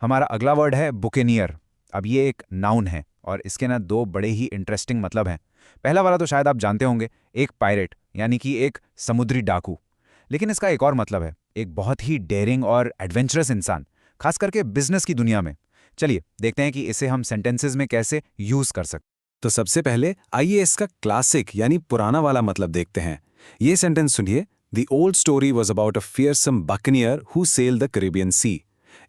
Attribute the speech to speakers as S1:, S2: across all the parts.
S1: हमारा अगला वर्ड है बुकेनियर। अब ये एक नाउन है और इसके ना दो बड़े ही इंटरेस्टिंग मतलब हैं। पहला वाला तो शायद आप जानते होंगे, एक पायरेट यानी कि एक समुद्री डाकू। लेकिन इसका एक और मतलब है, एक बहुत ही डेयरिंग और एडवेंचरस इंसान, खास करके बिजनेस की दुनिया में। चलिए देखते हैं कि इसे हम सेंटेंसेस में कैसे यूज कर सकते।
S2: तो सबसे पहले आइए इसका क्लासिक यानी पुराना वाला मतलब देखते हैं। ये सेंटेंस सुनिए। The old story was about a fearsome buccaneer who sailed the Caribbean Sea.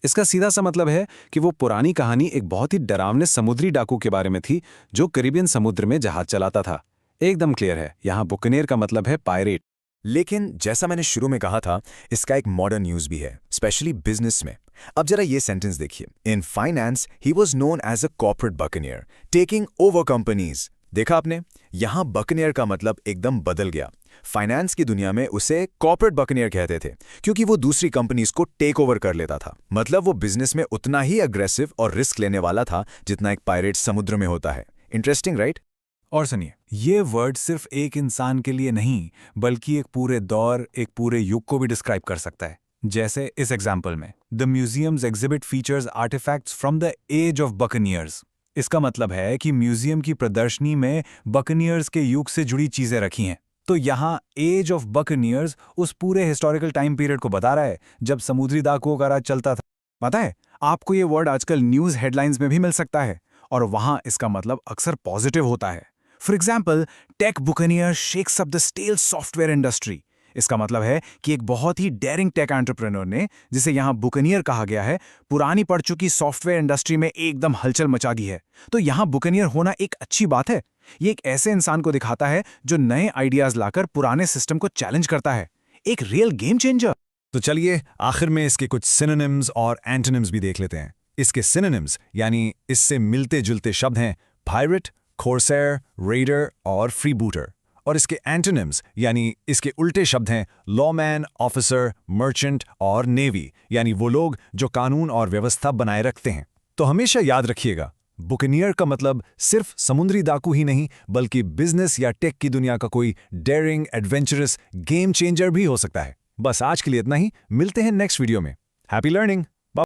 S2: इसका सीधा सा मतलब है कि वो पुरानी कहानी एक बहुत ही डरावने समुद्री डाकू के बारे में थी जो कैरिबियन समुद्र में जहाज चलाता था। एकदम क्लियर है, यहाँ बुकनेर का मतलब है पायरेट।
S3: लेकिन जैसा मैंने शुरू में कहा था, इसका एक मॉडर्न यूज भी है, स्पेशली बिजनेस में। अब जरा ये सेंटेंस देखिए। In finance he was known as a corporate buccaneer taking over companies. देखा आपने, यहां बकनियर का मतलब एकदम बदल गया। फाइनेंस की दुनिया में उसे कॉर्पोरेट बकनियर कहते थे क्योंकि वो दूसरी कंपनीज को टेक ओवर कर लेता था। मतलब वो बिजनेस में उतना ही अग्रेसिव और रिस्क लेने वाला था जितना एक पायरेट समुद्र में होता है। Interesting, right?
S2: और सुनिए, ये वर्ड सिर्फ एक इंसान के लिए नहीं बल्कि एक पूरे दौर, एक पूरे युग को भी डिस्क्राइब कर सकता है। जैसे इस एग्जाम्पल में, the museum's exhibit features artifacts from the age of buccaneers. इसका मतलब है कि म्यूजियम की प्रदर्शनी में बकनियर्स के युग से जुड़ी चीजें रखी हैं। तो यहाँ एज ऑफ बकनियर्स उस पूरे हिस्टोरिकल टाइम पीरियड को बता रहा है जब समुद्री डाकुओं का राज चलता था। पता है, आपको ये वर्ड आजकल न्यूज हेडलाइंस में भी मिल सकता है और वहां इसका मतलब अक्सर पॉजिटिव होता है। For example, tech buccaneer shakes up the stale software industry. इसका मतलब है कि एक बहुत ही डेयरिंग टेक एंटरप्रेन्योर ने, जिसे यहाँ बुकनियर कहा गया है, पुरानी पड़ चुकी सॉफ्टवेयर इंडस्ट्री में एकदम हलचल मचा दी है। तो यहाँ बुकनियर होना एक अच्छी बात है। ये एक ऐसे इंसान को दिखाता है जो नए आइडियाज लाकर पुराने सिस्टम को चैलेंज करता है। एक रियल गेम चेंजर।
S4: तो चलिए आखिर में इसके कुछ सिनोनिम्स और एंटोनिम्स भी देख लेते हैं। इसके सिनोनिम्स यानी इससे मिलते जुलते शब्द हैं पायरेट, कॉर्सैर, रेडर और फ्रीबूटर। और इसके एंटोनिम्स यानी इसके उल्टे शब्द हैं लॉमैन, ऑफिसर, मर्चेंट और नेवी, यानी वो लोग जो कानून और व्यवस्था बनाए रखते हैं। तो हमेशा याद रखिएगा, बुकनियर का मतलब सिर्फ समुद्री डाकू ही नहीं बल्कि बिजनेस या टेक की दुनिया का कोई डेयरिंग, एडवेंचरस गेम चेंजर भी हो सकता है। बस आज के लिए इतना ही, मिलते हैं नेक्स्ट वीडियो में। Happy learning.